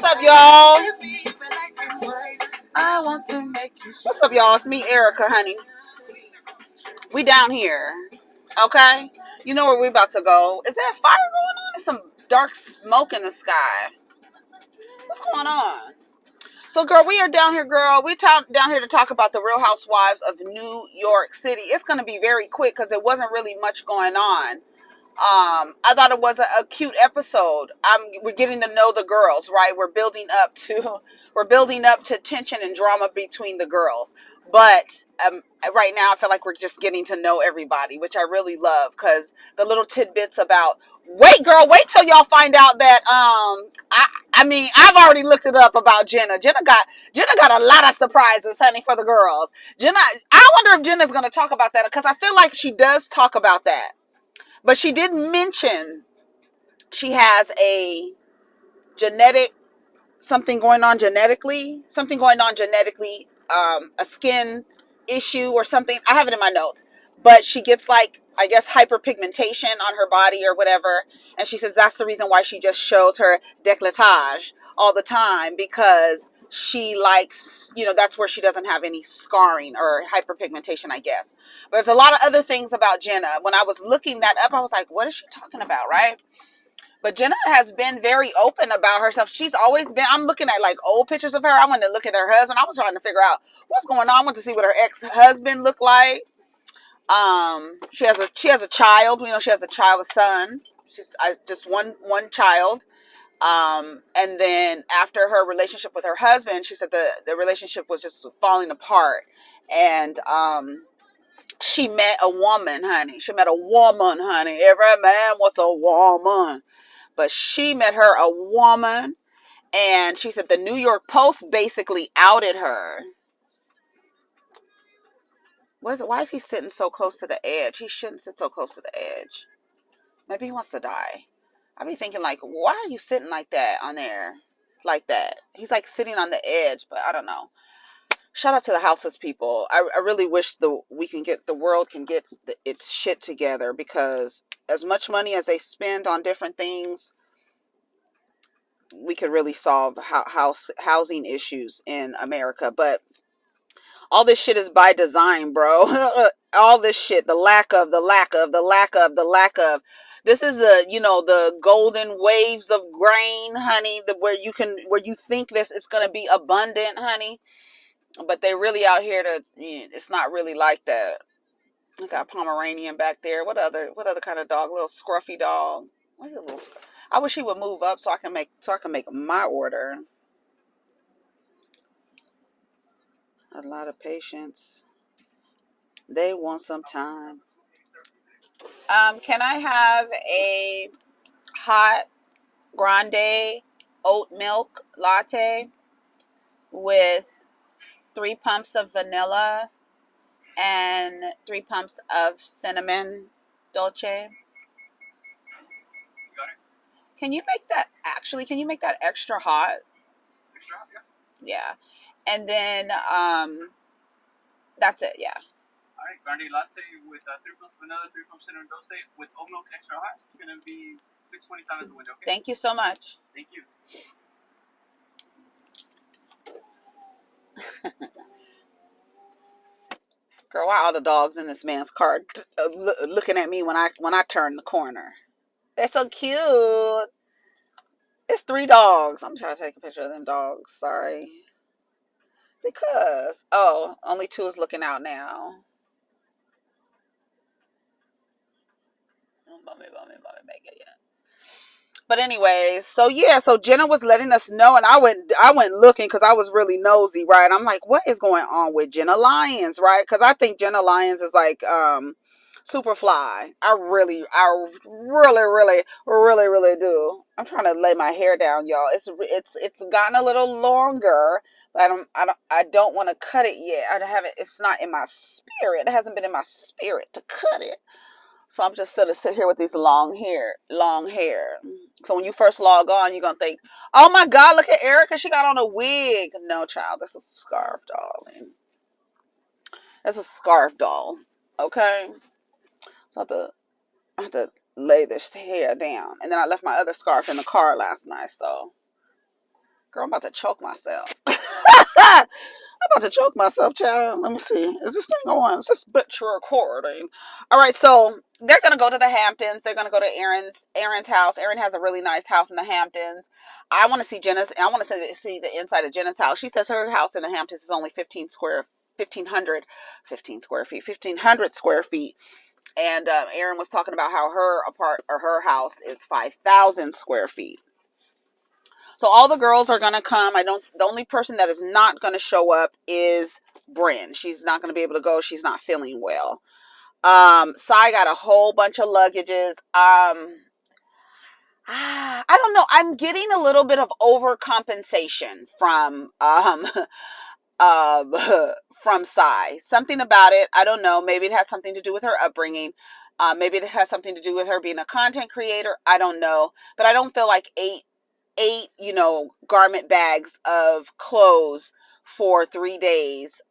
What's up, y'all? I want to make you. What's up, y'all? It's me, Erica, honey. We down here. Okay? You know where we about to go. Is there a fire going on? There's some dark smoke in the sky. What's going on? So, girl, we are down here, girl. We're down here to talk about the Real Housewives of New York City. It's going to be very quick because there wasn't really much going on. I thought it was a cute episode. We're getting to know the girls, right? We're building up to tension and drama between the girls. But right now, I feel like we're just getting to know everybody, which I really love because the little tidbits about. Wait, girl, wait till y'all find out that I mean, I've already looked it up about Jenna. Jenna got a lot of surprises, honey, for the girls. Jenna, I wonder if Jenna's going to talk about that because I feel like she does talk about that. But she did mention she has a something going on genetically, a skin issue or something. I have it in my notes. But she gets like, I guess, hyperpigmentation on her body or whatever. And she says that's the reason why she just shows her décolletage all the time because she likes, that's where she doesn't have any scarring or hyperpigmentation, I guess. But there's a lot of other things about Jenna. When I was looking that up, I was like, what is she talking about, right? But Jenna has been very open about herself. She's always been, I'm looking at like old pictures of her. I wanted to look at her husband. I was trying to figure out what's going on. I want to see what her ex-husband looked like. She has a child. She has a son. She's just one child. And then after her relationship with her husband, she said the relationship was just falling apart. And she met a woman, honey. Every man wants a woman. But she met her a woman. And she said the New York Post basically outed her. Why is he sitting so close to the edge? He shouldn't sit so close to the edge. Maybe he wants to die. I be thinking like, why are you sitting like that on there? Like that. He's like sitting on the edge, but I don't know. Shout out to the houseless people. I really wish the world can get its shit together because as much money as they spend on different things, we could really solve housing issues in America. But all this shit is by design, bro. All this shit, the lack of. This is the golden waves of grain, honey, where you think this is going to be abundant, honey. But they really out here it's not really like that. I got Pomeranian back there. What other kind of dog? Little scruffy dog. I wish he would move up so I can make my order. A lot of patience. They want some time. Can I have a hot grande oat milk latte with 3 pumps of vanilla and 3 pumps of cinnamon dolce? Can you make that extra hot? Extra hot, yeah. Yeah. And then that's it, yeah. All right, grande latte with 3 pumps vanilla, 3 pumps cinnamon dolce with oat milk extra hot. It's gonna be $6.25 at the window. Okay. Thank you so much. Thank you. Girl, why all the dogs in this man's car looking at me when I turn the corner? They're so cute. It's 3 dogs. I'm trying to take a picture of them dogs. Sorry. Because only 2 is looking out now. Make it, yeah. But anyways, so Jenna was letting us know, and I went looking because I was really nosy, right? I'm like, what is going on with Jenna Lyons, right? Because I think Jenna Lyons is like super fly. I really do. I'm trying to lay my hair down, y'all. It's gotten a little longer, but I don't want to cut it yet. I haven't. It's not in my spirit. It hasn't been in my spirit to cut it. So I'm just gonna sit here with these long hair. So when you first log on, you're gonna think, oh my God, look at Erica, she got on a wig. No, child, that's a scarf, darling. That's a scarf, doll. Okay. So I have to lay this hair down. And then I left my other scarf in the car last night, so Girl, I'm about to choke myself. I'm about to choke myself, child. Let me see. Is this thing on? It's just picture recording. All right, so they're gonna go to the Hamptons. They're gonna go to Erin's house. Erin has a really nice house in the Hamptons. I want to see Jenna's. I want to see the inside of Jenna's house. She says her house in the Hamptons is only 1,500 square feet. And Erin was talking about how her house is 5,000 square feet. So all the girls are gonna come. The only person that is not gonna show up is Bryn. She's not gonna be able to go. She's not feeling well. Sai got a whole bunch of luggages. I don't know. I'm getting a little bit of overcompensation from from Sai. Something about it. I don't know. Maybe it has something to do with her upbringing. Maybe it has something to do with her being a content creator. I don't know. But I don't feel like eight garment bags of clothes for 3 days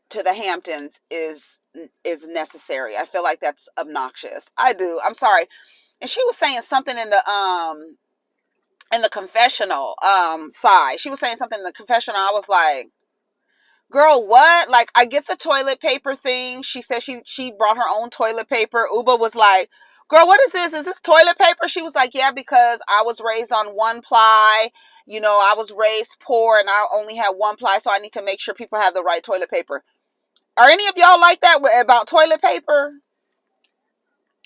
to the Hamptons is necessary. I feel like that's obnoxious. I do. I'm sorry. And she was saying something in the confessional, Sai. She was saying something in the confessional. I was like, girl, what? Like, I get the toilet paper thing. She said she brought her own toilet paper. Uba was like, girl, what is this? Is this toilet paper? She was like, yeah, because I was raised on one ply. I was raised poor and I only had one ply, so I need to make sure people have the right toilet paper. Are any of y'all like that about toilet paper?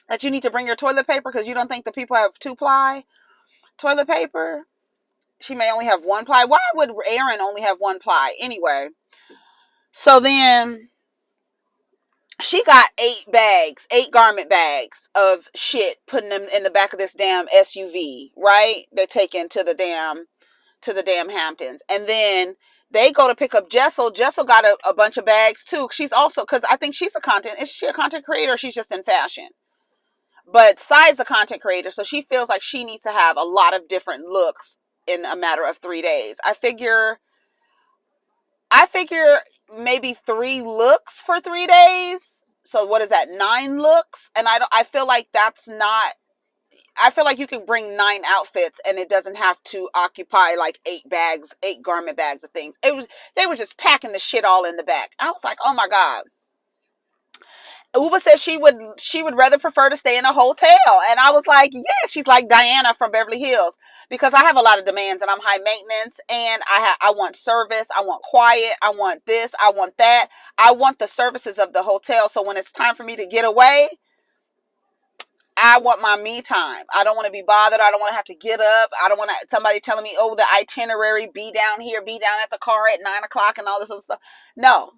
That you need to bring your toilet paper because you don't think the people have 2-ply toilet paper? She may only have 1-ply. Why would Erin only have 1-ply? Anyway. So then she got 8 garment bags of shit, putting them in the back of this damn SUV, right? They're taken to the damn Hamptons. And then they go to pick up Jessel. Jessel got a bunch of bags too. She's also, because I think is she a content creator or she's just in fashion? But Sai's a content creator, so she feels like she needs to have a lot of different looks in a matter of 3 days. I figure maybe 3 looks for 3 days. So what is that? 9 looks? And I feel like that's not, I feel like you can bring 9 outfits and it doesn't have to occupy like 8 garment bags of things. They were just packing the shit all in the back. I was like, oh my God. Uba said she would rather prefer to stay in a hotel. And I was like, yeah, she's like Diana from Beverly Hills, because I have a lot of demands and I'm high maintenance and I want service. I want quiet. I want this. I want that. I want the services of the hotel. So when it's time for me to get away, I want my me time. I don't want to be bothered. I don't want to have to get up. I don't want somebody telling me, oh, the itinerary, be down here, be down at the car at 9:00 and all this other stuff. No.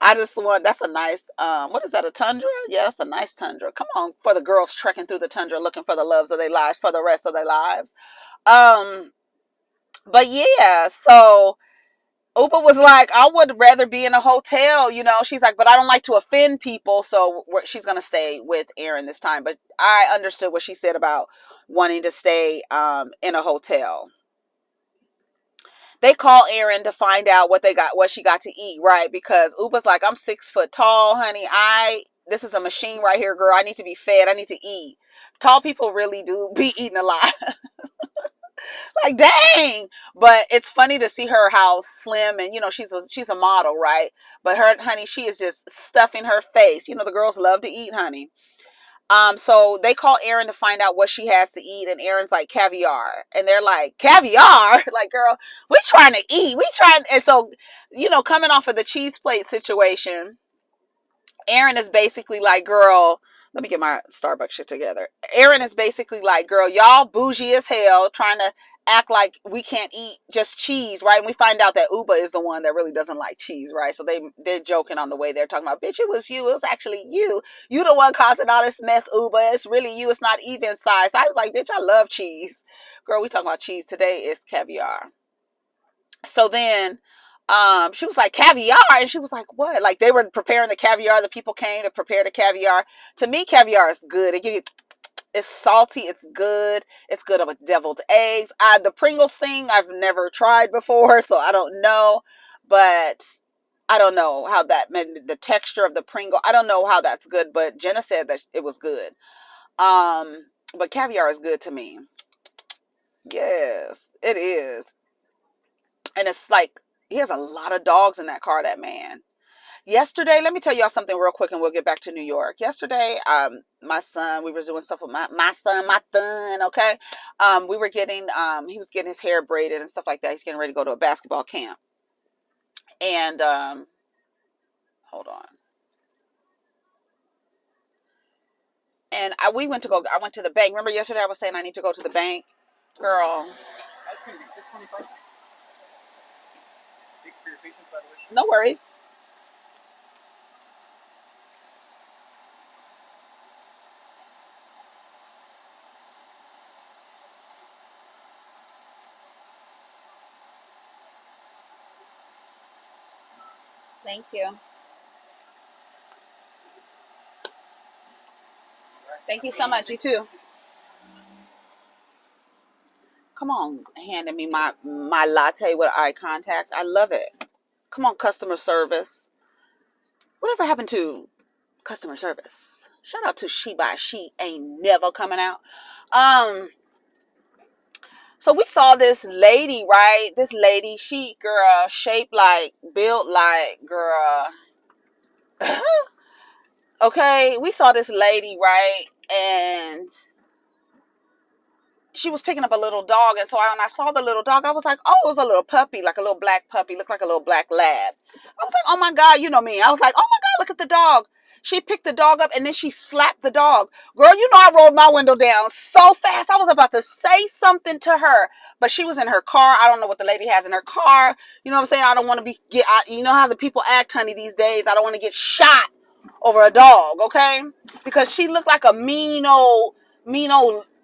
I just want, that's a nice, what is that, a tundra? Yeah, that's a nice tundra. Come on, for the girls trekking through the tundra looking for the loves of their lives for the rest of their lives. But yeah, so Uba was like, I would rather be in a hotel, She's like, but I don't like to offend people, so she's going to stay with Erin this time. But I understood what she said about wanting to stay in a hotel. They call Erin to find out what she got to eat, right? Because Uba's like, I'm 6 foot tall, honey. This is a machine right here, girl. I need to be fed. I need to eat. Tall people really do be eating a lot. Like, dang. But it's funny to see her how slim and, she's a model, right? But honey, she is just stuffing her face. The girls love to eat, honey. So they call Erin to find out what she has to eat, and Erin's like, caviar. And they're like, caviar? Like, girl, we trying to eat. And so, coming off of the cheese plate situation, Erin is basically like, girl, let me get my Starbucks shit together. Erin is basically like, girl, y'all bougie as hell, trying to act like we can't eat just cheese, right? And we find out that Uba is the one that really doesn't like cheese, right? So they're joking on the way. They're talking about, bitch, it was you. It was actually you. You the one causing all this mess, Uba. It's really you. It's not even size. I was like, bitch, I love cheese. Girl, we talking about cheese. Today is caviar. So then she was like, caviar? And she was like, what? Like, they were preparing the caviar. The people came to prepare the caviar. To me, caviar is good. It's salty. It's good. It's good with deviled eggs. The Pringles thing I've never tried before, so I don't know. But I don't know how the texture of the Pringle. I don't know how that's good. But Jenna said that it was good. But caviar is good to me. Yes, it is. And it's like he has a lot of dogs in that car, that man. Yesterday, let me tell y'all something real quick and we'll get back to New York. Yesterday, my son, we were doing stuff with my son, okay? We were getting he was getting his hair braided and stuff like that. He's getting ready to go to a basketball camp. And hold on. And we went to go, I went to the bank. Remember yesterday I was saying I need to go to the bank? Girl. That's going to be $6.25. Thank you for your patience, by the way. No worries. Thank you. Thank you so much. You too. Come on, handing me my latte with eye contact. I love it. Come on, customer service. Whatever happened to customer service? Shout out to She by She ain't never coming out. So we saw this lady, right? This lady, she girl, shaped like, built like, girl. Okay, we saw this lady, right? And she was picking up a little dog, and so when I saw the little dog, I was like, oh, it was a little puppy, like a little black puppy, looked like a little black lab. I was like, oh my God, you know me. I was like, oh my God, look at the dog. She picked the dog up and then she slapped the dog. Girl, you know I rolled my window down so fast. I was about to say something to her, but she was in her car. I don't know what the lady has in her car. You know what I'm saying? I don't want to you know how the people act, honey, these days. I don't want to get shot over a dog, okay? Because she looked like a mean old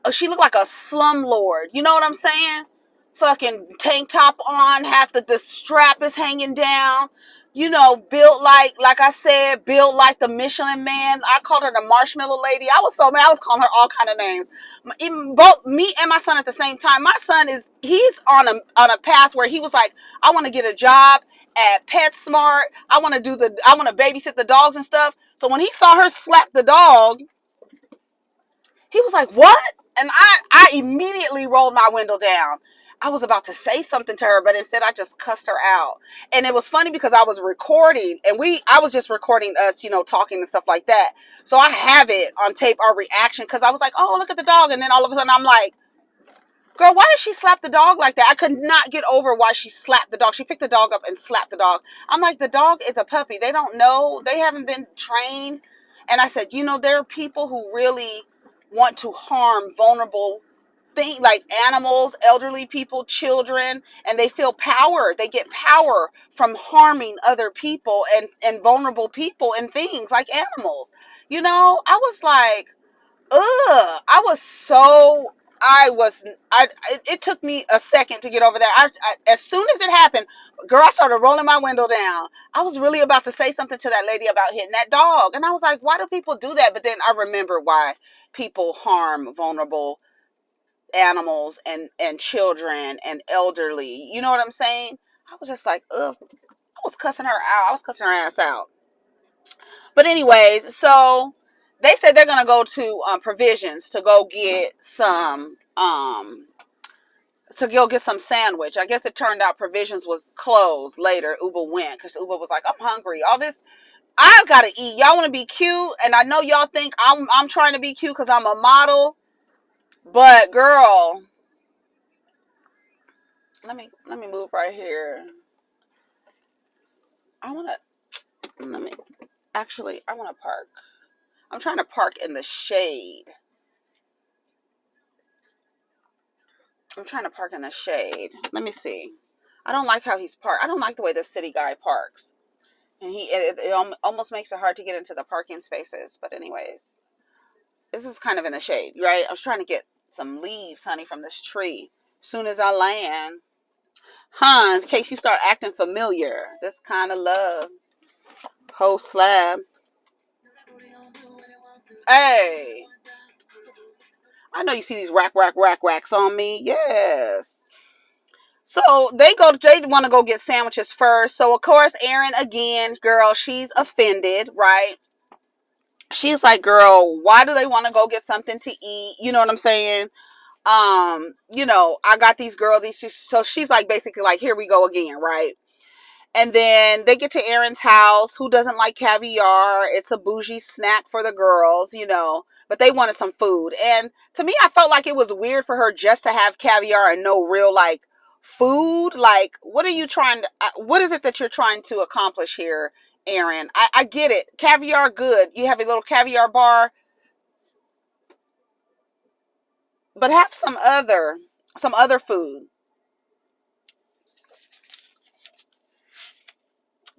she looked like a slumlord. You know what I'm saying? Fucking tank top on, half the strap is hanging down. You know, built like I said, built like the Michelin Man. I called her the marshmallow lady. I was so mad. I was calling her all kind of names. Even both me and my son at the same time. My son he's on a path where he was like, I want to get a job at PetSmart. I want to babysit the dogs and stuff. So when he saw her slap the dog, he was like, what? And I immediately rolled my window down. I was about to say something to her, but instead I just cussed her out. And it was funny because I was recording and I was just recording us, you know, talking and stuff like that. So I have it on tape, our reaction, because I was like, oh, look at the dog. And then all of a sudden I'm like, girl, why did she slap the dog like that? I could not get over why she slapped the dog. She picked the dog up and slapped the dog. I'm like, the dog is a puppy. They don't know. They haven't been trained. And I said, you know, there are people who really want to harm vulnerable things like animals, elderly people, children, and they feel power. They get power from harming other people and vulnerable people and things like animals. You know, I was like, ugh, it took me a second to get over that. As soon as it happened, girl, I started rolling my window down. I was really about to say something to that lady about hitting that dog. And I was like, why do people do that? But then I remember why people harm vulnerable animals and children and elderly. You know what I'm saying? I was just like, ugh, I was cussing her out. I was cussing her ass out. But anyways, so they said they're gonna go to Provisions to go get some sandwich. I guess it turned out Provisions was closed later. Uber went because Uber was like, I'm hungry. All this, I gotta eat. Y'all want to be cute, and I know y'all think I'm trying to be cute because I'm a model, but girl, let me move right here. I wanna let me actually I wanna park. I'm trying to park in the shade. I'm trying to park in the shade. Let me see. I don't like how he's parked. I don't like the way this city guy parks. And it almost makes it hard to get into the parking spaces. But anyways, this is kind of in the shade, right? I was trying to get some leaves, honey, from this tree. As soon as I land. In case you start acting familiar. This kind of love. Whole slab. Hey. I know you see these racks on me. Yes. So they want to go get sandwiches first. So of course, Erin again, girl, she's offended, right? She's like, girl, why do they want to go get something to eat? You know what I'm saying? I got these girls, so she's like basically like, here we go again, right? And then they get to Erin's house. Who doesn't like caviar? It's a bougie snack for the girls, but they wanted some food. And to me, I felt like it was weird for her just to have caviar and no real like food. Like, what are you trying to, what is it that you're trying to accomplish here, Erin? I get it. Caviar, good. You have a little caviar bar, but have some other food.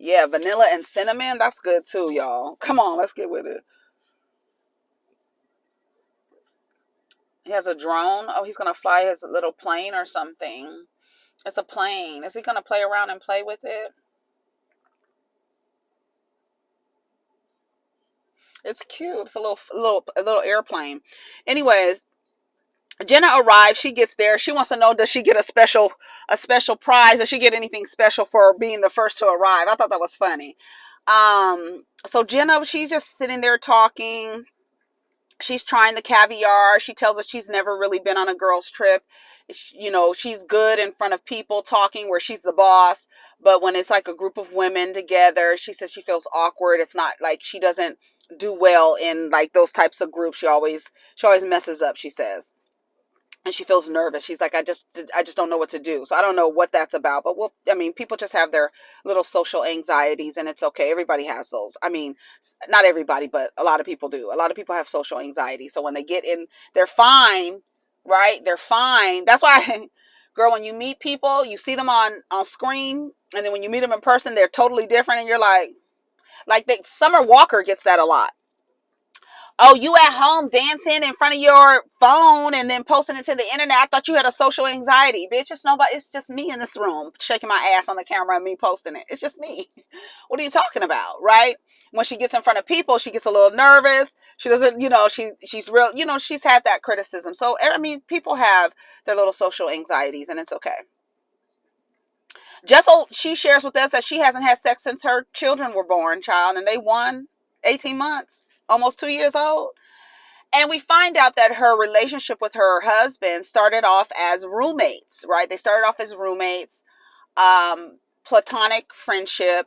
Yeah, vanilla and cinnamon, that's good too, y'all. Come on, let's get with it. He has a drone. Oh, he's gonna fly his little plane or something. It's a plane. Is he gonna play around and play with it? It's cute. It's a little airplane. Anyways, Jenna arrives. She gets there. She wants to know, does she get a special prize? Does she get anything special for being the first to arrive? I thought that was funny. So Jenna, she's just sitting there talking. She's trying the caviar. She tells us she's never really been on a girls trip. She's good in front of people talking where she's the boss, but when it's like a group of women together, she says she feels awkward. It's not like she doesn't do well in like those types of groups. She always messes up, she says. And she feels nervous. She's like, I just don't know what to do. So I don't know what that's about. But people just have their little social anxieties, and it's okay. Everybody has those. I mean, not everybody, but a lot of people do. A lot of people have social anxiety. So when they get in, they're fine, right? They're fine. That's why, girl, when you meet people, you see them on screen, and then when you meet them in person, they're totally different, and you're like Summer Walker gets that a lot. Oh, you at home dancing in front of your phone and then posting it to the internet. I thought you had a social anxiety. Bitch, it's nobody. It's just me in this room shaking my ass on the camera and me posting it. It's just me. What are you talking about, right? When she gets in front of people, she gets a little nervous. She doesn't, she's real, she's had that criticism. So, people have their little social anxieties, and it's okay. Jessel, she shares with us that she hasn't had sex since her children were born, child, and they won 18 months, almost 2 years old. And we find out that her relationship with her husband started off as roommates, right? They started off as roommates, platonic friendship,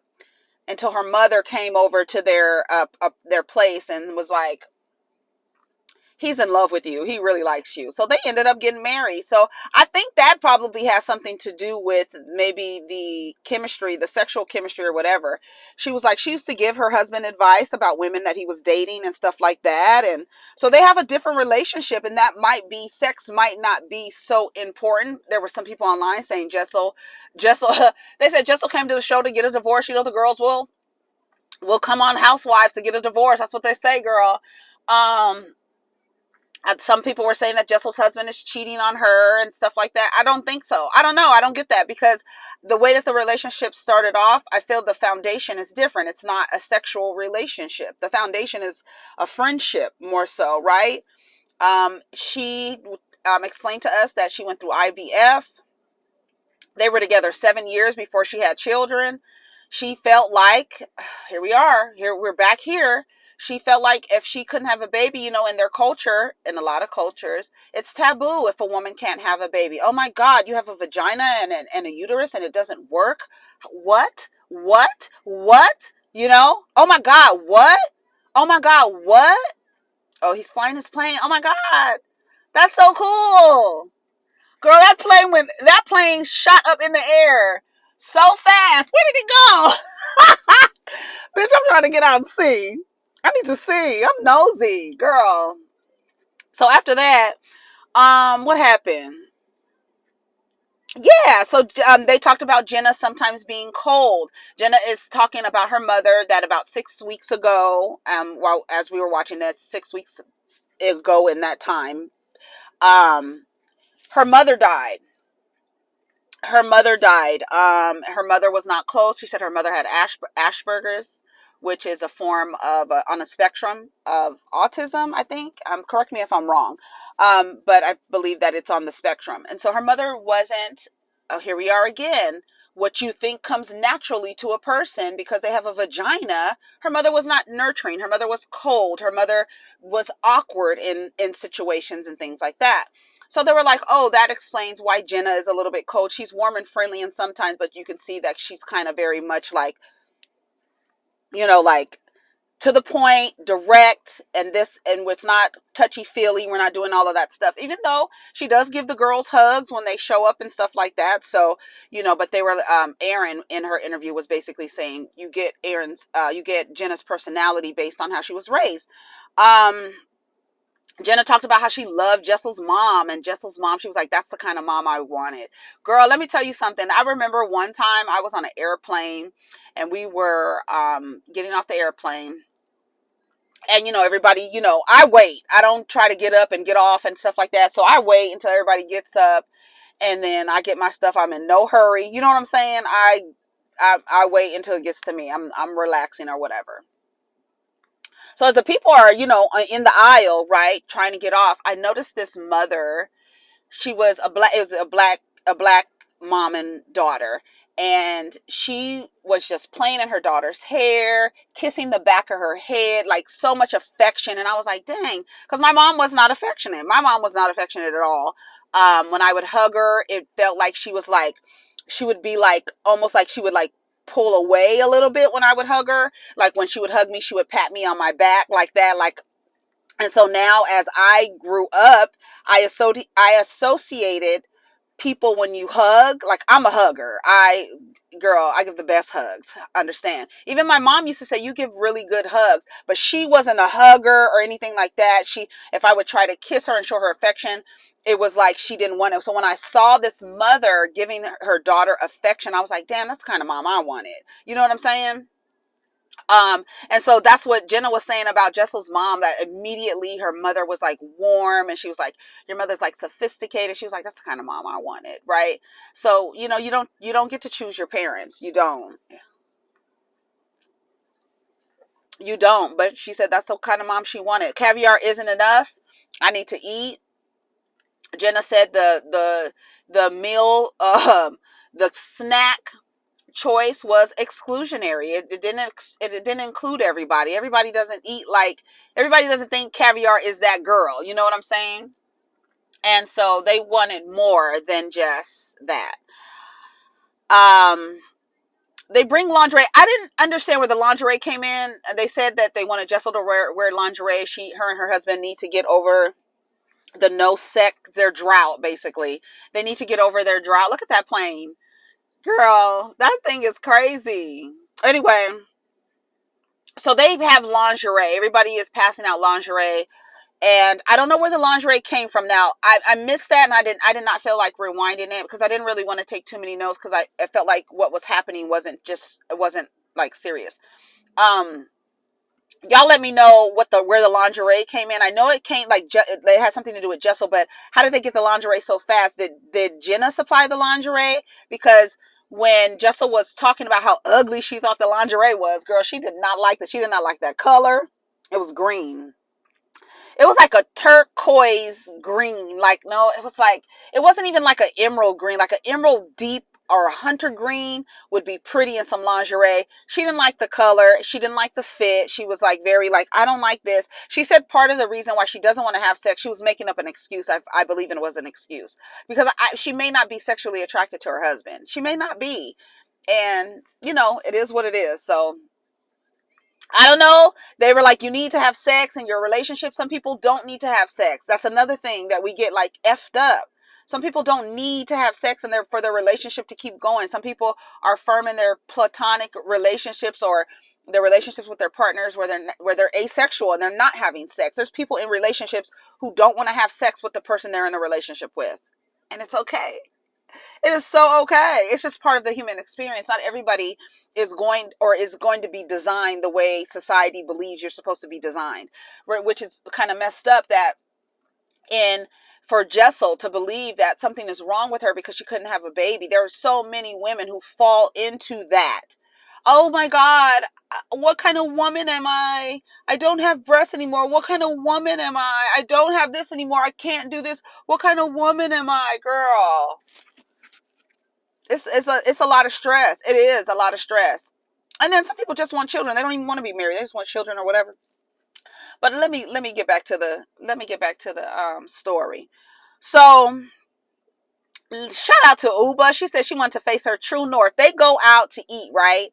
until her mother came over to their place and was like, he's in love with you. He really likes you. So they ended up getting married. So I think that probably has something to do with maybe the chemistry, the sexual chemistry or whatever. She was like, she used to give her husband advice about women that he was dating and stuff like that. And so they have a different relationship, and that might be, sex might not be so important. There were some people online saying Jessel, they said Jessel came to the show to get a divorce. The girls will come on Housewives to get a divorce. That's what they say, girl. Some people were saying that Jessel's husband is cheating on her and stuff like that. I don't think so. I don't know. I don't get that, because the way that the relationship started off, I feel the foundation is different. It's not a sexual relationship. The foundation is a friendship more so, right? She explained to us that she went through IVF. They were together 7 years before she had children. She felt like, here we are, we're back here. She felt like if she couldn't have a baby, in their culture, in a lot of cultures, it's taboo if a woman can't have a baby. Oh my God, you have a vagina and a uterus and it doesn't work? What? What? What? Oh my God, what? Oh my God, what? Oh, he's flying his plane. Oh my God, that's so cool. Girl, that plane shot up in the air so fast. Where did it go? Bitch, I'm trying to get out and see. I need to see. I'm nosy, girl. So after that, what happened? Yeah, so they talked about Jenna sometimes being cold. Jenna is talking about her mother that about 6 weeks ago, while as we were watching this, 6 weeks ago in that time, her mother died. Her mother was not close. She said her mother had Asperger's, which is a form of on a spectrum of autism, I think. Correct me if I'm wrong, but I believe that it's on the spectrum. And so her mother wasn't. Oh, here we are again. What you think comes naturally to a person because they have a vagina. Her mother was not nurturing. Her mother was cold. Her mother was awkward in situations and things like that. So they were like, oh, that explains why Jenna is a little bit cold. She's warm and friendly and sometimes, but you can see that she's kind of very much like, like to the point, direct, and it's not touchy feely. We're not doing all of that stuff, even though she does give the girls hugs when they show up and stuff like that. So, but they were, Erin in her interview was basically saying you get Jenna's personality based on how she was raised. Jenna talked about how she loved Jessel's mom, and Jessel's mom, she was like, that's the kind of mom I wanted. Girl, let me tell you something. I remember one time I was on an airplane and we were getting off the airplane. And, everybody, I wait. I don't try to get up and get off and stuff like that. So I wait until everybody gets up and then I get my stuff. I'm in no hurry. You know what I'm saying? I wait until it gets to me. I'm relaxing or whatever. So as the people are, in the aisle, right, trying to get off, I noticed this mother. She was a black mom and daughter, and she was just playing in her daughter's hair, kissing the back of her head, like so much affection. And I was like, dang, because my mom was not affectionate. My mom was not affectionate at all. When I would hug her, it felt like she would be like, almost like she would like pull away a little bit when I would hug her. Like when she would hug me, she would pat me on my back like that, like. And so now as I grew up, I associated people when you hug, like I'm a hugger. I give the best hugs. Understand? Even my mom used to say you give really good hugs, but she wasn't a hugger or anything like that. If I would try to kiss her and show her affection, it was like she didn't want it. So when I saw this mother giving her daughter affection, I was like, damn, that's the kind of mom I wanted. You know what I'm saying? And so that's what Jenna was saying about Jessel's mom, that immediately her mother was like warm, and she was like, your mother's like sophisticated. She was like, that's the kind of mom I wanted. Right. So, you don't get to choose your parents. You don't, but she said that's the kind of mom she wanted. Caviar isn't enough. I need to eat. Jenna said the meal, the snack choice was exclusionary. It didn't include everybody. Everybody doesn't think caviar is that girl. You know what I'm saying? And so they wanted more than just that. They bring lingerie. I didn't understand where the lingerie came in. They said that they wanted Jessel to wear lingerie. Her and her husband need to get over their drought, basically. They need to get over their drought. Look at that plane. Girl, that thing is crazy. Anyway, so they have lingerie. Everybody is passing out lingerie. And I don't know where the lingerie came from. Now, I missed that, and I did not feel like rewinding it because I didn't really want to take too many notes because I felt like what was happening wasn't like serious. Y'all let me know where the lingerie came in. I know it came it had something to do with Jessel, but how did they get the lingerie so fast? Did Jenna supply the lingerie? Because when Jessel was talking about how ugly she thought the lingerie was, girl, she did not like that. She did not like that color. It was green. It was like a turquoise green. Like, no, it wasn't even like an emerald green. Like an emerald deep or a hunter green would be pretty in some lingerie. She didn't like the color. She didn't like the fit. She was like very like, I don't like this. She said part of the reason why she doesn't want to have sex, she was making up an excuse. I believe it was an excuse. Because she may not be sexually attracted to her husband. She may not be. And, it is what it is. So I don't know. They were like, you need to have sex in your relationship. Some people don't need to have sex. That's another thing that we get like effed up. Some people don't need to have sex for their relationship to keep going. Some people are firm in their platonic relationships or their relationships with their partners where they're asexual and they're not having sex. There's people in relationships who don't want to have sex with the person they're in a relationship with. And it's okay. It is so okay. It's just part of the human experience. Not everybody is going to be designed the way society believes you're supposed to be designed, right? Which is kind of messed up that for Jessel to believe that something is wrong with her because she couldn't have a baby. There are so many women who fall into that. Oh my God, what kind of woman am I? I don't have breasts anymore. What kind of woman am I? I don't have this anymore. I can't do this. What kind of woman am I, girl? It's a lot of stress. It is a lot of stress. And then some people just want children. They don't even want to be married. They just want children or whatever. But let me get back to the story. So shout out to Uba. She said she wanted to face her true north. They go out to eat, right?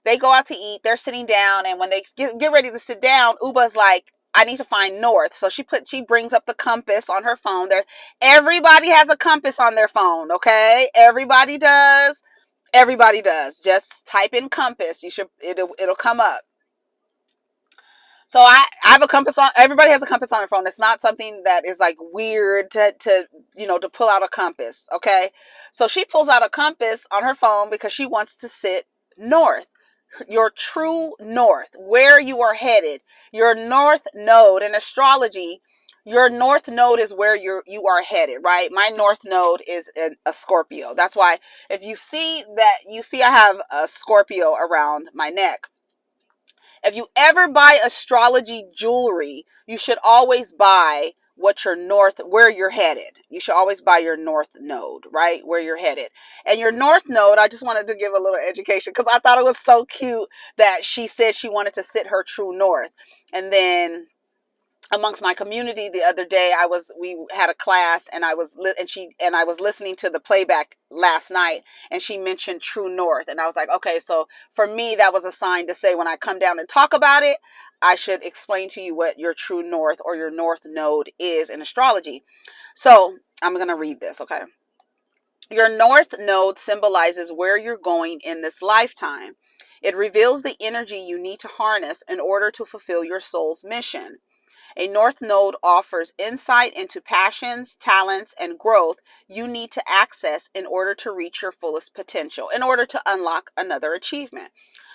They go out to eat. They're sitting down, and when they get ready to sit down, Uba's like, I need to find north. So she brings up the compass on her phone. There, everybody has a compass on their phone, okay? Everybody does. Everybody does. Just type in compass. It'll come up. So I have a compass on. Everybody has a compass on their phone. It's not something that is like weird to pull out a compass. Okay. So she pulls out a compass on her phone because she wants to sit north. Your true north, where you are headed, your north node in astrology. Your north node is where you are headed, right? My north node is a Scorpio. That's why if you see I have a Scorpio around my neck. If you ever buy astrology jewelry, you should always buy where you're headed. You should always buy your north node, right? Where you're headed. And your north node, I just wanted to give a little education because I thought it was so cute that she said she wanted to sit her true north. And then amongst my community the other day, we had a class, and I was listening to the playback last night, and she mentioned true north, and I was like, okay, so for me that was a sign to say when I come down and talk about it, I should explain to you what your true north or your north node is in astrology. So I'm going to read this. Okay. Your north node symbolizes where you're going in this lifetime. It reveals the energy you need to harness in order to fulfill your soul's mission. A north node offers insight into passions, talents, and growth you need to access in order to reach your fullest potential, in order to unlock another achievement.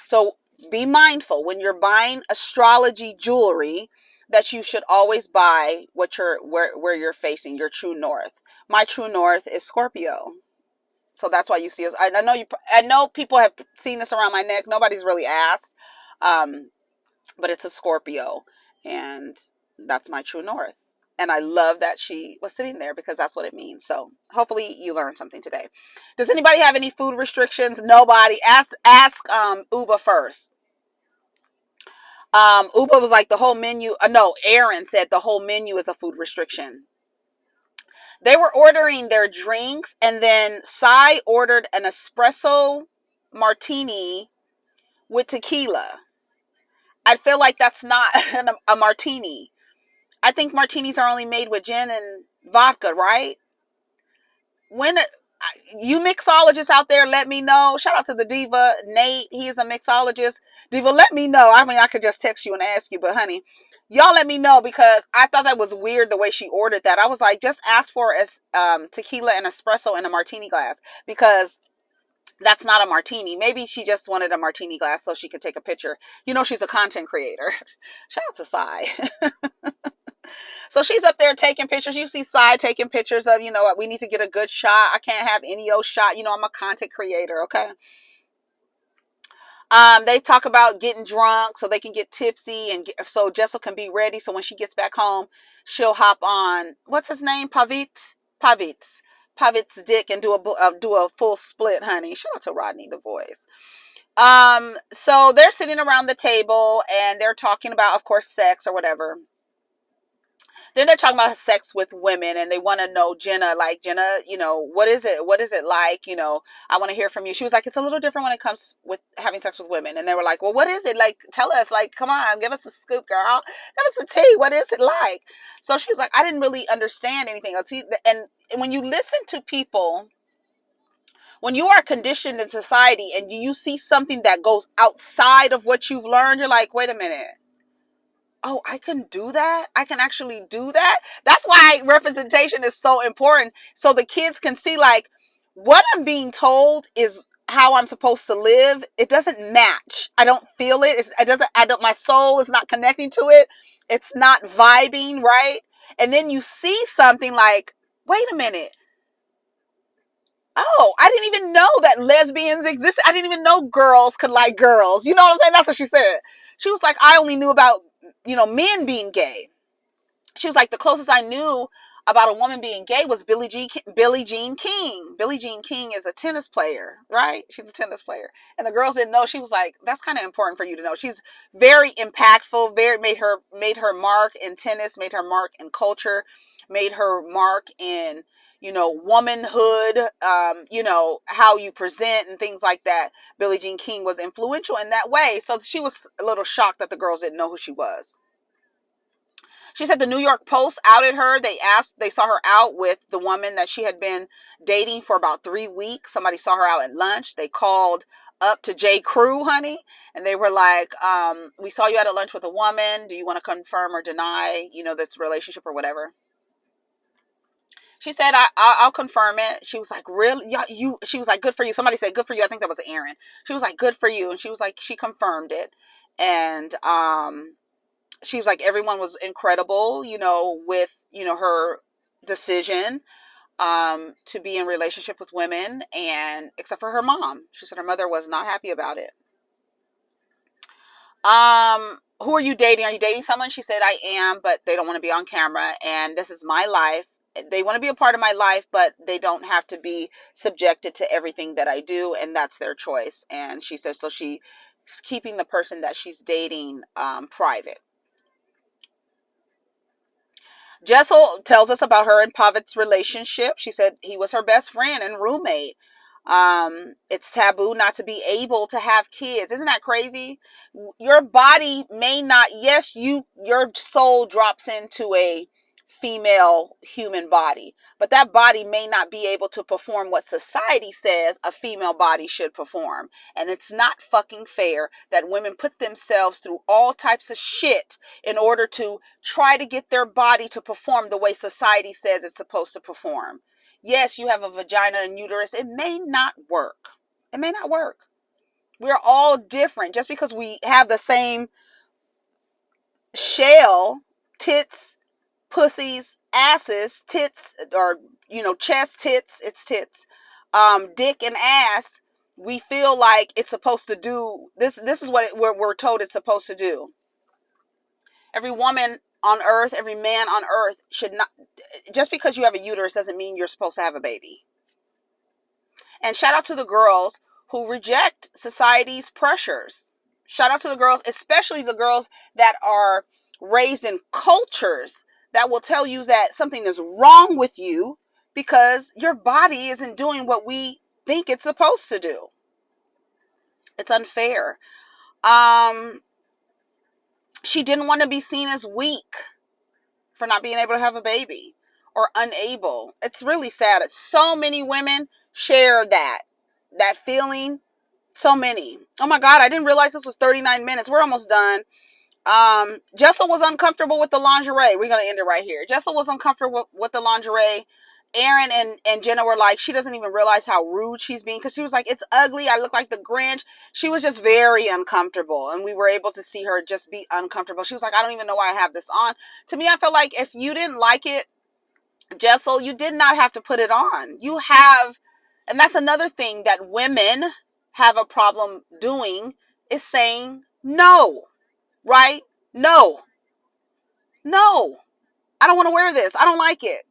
So be mindful when you're buying astrology jewelry that you should always buy where you're facing, your true north. My true north is Scorpio. So that's why you see us. I know people have seen this around my neck. Nobody's really asked. But it's a Scorpio, and that's my true north. And I love that she was sitting there because that's what it means. So hopefully you learned something today. Does anybody have any food restrictions? Nobody. Ask Uba first. Uba was like the whole menu. No, Erin said the whole menu is a food restriction. They were ordering their drinks, and then Sai ordered an espresso martini with tequila. I feel like that's not a martini. I think martinis are only made with gin and vodka, right? When you mixologists out there, let me know. Shout out to the diva, Nate. He is a mixologist. Diva, let me know. I mean, I could just text you and ask you, but honey, y'all let me know because I thought that was weird the way she ordered that. I was like, just ask for tequila and espresso in a martini glass because that's not a martini. Maybe she just wanted a martini glass so she could take a picture. You know, she's a content creator. Shout out to Sai. So she's up there taking pictures. You see Sai taking pictures of, we need to get a good shot. I can't have any old shot. I'm a content creator. Okay. They talk about getting drunk so they can get tipsy and so Jessel can be ready. So when she gets back home, she'll hop on, what's his name? Pavit's dick and do a full split, honey. Shout out to Rodney the voice. So they're sitting around the table and they're talking about, of course, sex or whatever. Then they're talking about sex with women and they want to know Jenna, what is it? What is it like? I want to hear from you. She was like, it's a little different when it comes with having sex with women. And they were like, well, what is it? Like, tell us, come on, give us a scoop, girl. Give us a tea. What is it like? So she was like, I didn't really understand anything else. And when you listen to people, when you are conditioned in society and you see something that goes outside of what you've learned, you're like, wait a minute. Oh, I can do that? I can actually do that? That's why representation is so important. So the kids can see what I'm being told is how I'm supposed to live. It doesn't match. I don't feel it. My soul is not connecting to it. It's not vibing, right? And then you see something like, wait a minute. Oh, I didn't even know that lesbians existed. I didn't even know girls could like girls. You know what I'm saying? That's what she said. She was like, I only knew about, men being gay. She was like, the closest I knew about a woman being gay was Billie Jean King. Billie Jean King is a tennis player, right? She's a tennis player. And the girls didn't know. She was like, that's kind of important for you to know. She's very impactful, made her mark in tennis, made her mark in culture. made her mark in, womanhood, how you present and things like that. Billie Jean King was influential in that way. So she was a little shocked that the girls didn't know who she was. She said the New York Post outed her. They saw her out with the woman that she had been dating for about 3 weeks. Somebody saw her out at lunch. They called up to J. Crew, honey, and they were like, we saw you at a lunch with a woman. Do you want to confirm or deny, this relationship or whatever? She said, I'll confirm it. She was like, really? Yeah, she was like, good for you. Somebody said, good for you. I think that was Erin. She was like, good for you. And she was like, she confirmed it. And, she was like, everyone was incredible, with, her decision, to be in relationship with women, and except for her mom. She said her mother was not happy about it. Who are you dating? Are you dating someone? She said, I am, but they don't want to be on camera, and this is my life. They want to be a part of my life, but they don't have to be subjected to everything that I do, and that's their choice. And she says, so she's keeping the person that she's dating private. Jessel tells us about her and Pavitt's relationship. She said he was her best friend and roommate. It's taboo not to be able to have kids. Isn't that crazy? Your body may not, yes, your soul drops into a female human body, but that body may not be able to perform what society says a female body should perform. And it's not fucking fair that women put themselves through all types of shit in order to try to get their body to perform the way society says it's supposed to perform. Yes, you have a vagina and uterus. It may not work. It may not work. We're all different. Just because we have the same shell, tits, pussies, asses, tits, or, chest, tits, it's tits, dick and ass, we feel like it's supposed to do, this is what we're told it's supposed to do. Every woman on earth, every man on earth should not, just because you have a uterus doesn't mean you're supposed to have a baby. And shout out to the girls who reject society's pressures. Shout out to the girls, especially the girls that are raised in cultures that will tell you that something is wrong with you because your body isn't doing what we think it's supposed to do. It's unfair. She didn't want to be seen as weak for not being able to have a baby or unable. It's really sad. So many women share that feeling. So many. Oh my God, I didn't realize this was 39 minutes. We're almost done. Jessel was uncomfortable with the lingerie. We're going to end it right here. Jessel was uncomfortable with the lingerie. Erin and Jenna were like, she doesn't even realize how rude she's being, because she was like, it's ugly. I look like the Grinch. She was just very uncomfortable, and we were able to see her just be uncomfortable. She was like, I don't even know why I have this on. To me, I felt like if you didn't like it, Jessel, you did not have to put it on. You have, and that's another thing that women have a problem doing, is saying no. Right? No. I don't want to wear this. I don't like it.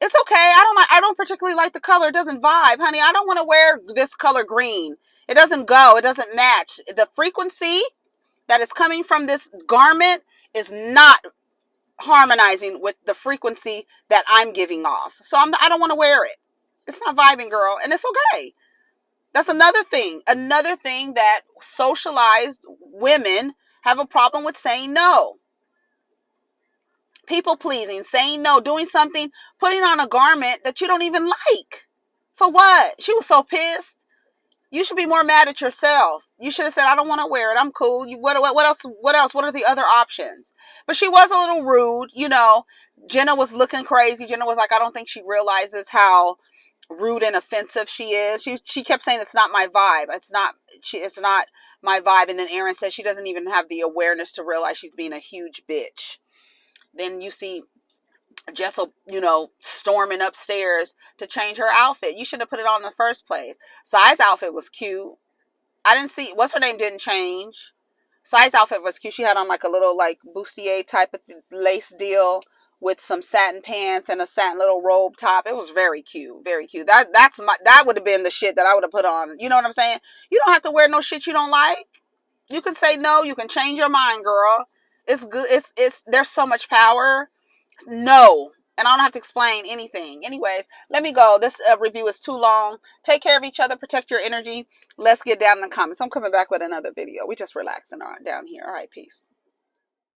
It's okay. I don't particularly like the color. It doesn't vibe, honey. I don't want to wear this color green. It doesn't go. It doesn't match. The frequency that is coming from this garment is not harmonizing with the frequency that I'm giving off. So I don't want to wear it. It's not vibing, girl. And it's okay. That's another thing. Another thing that socialized women have a problem with, saying no. People pleasing, saying no, doing something, putting on a garment that you don't even like. For what? She was so pissed. You should be more mad at yourself. You should have said, I don't want to wear it. I'm cool. What else? What are the other options? But she was a little rude. Jenna was looking crazy. Jenna was like, I don't think she realizes how rude and offensive she is. She kept saying, it's not my vibe. It's not my vibe. And then Erin said she doesn't even have the awareness to realize she's being a huge bitch. Then you see Jessel, storming upstairs to change her outfit. You should have put it on in the first place. Sai's outfit was cute. I didn't see, what's her name didn't change. Sai's outfit was cute. She had on like a little like bustier type of lace deal with some satin pants and a satin little robe top. It was very cute. Very cute. That would have been the shit that I would have put on. You know what I'm saying? You don't have to wear no shit you don't like. You can say no. You can change your mind, girl. It's good. It's there's so much power. No. And I don't have to explain anything. Anyways, let me go. This review is too long. Take care of each other. Protect your energy. Let's get down in the comments. I'm coming back with another video. We just relaxing down here. All right, peace.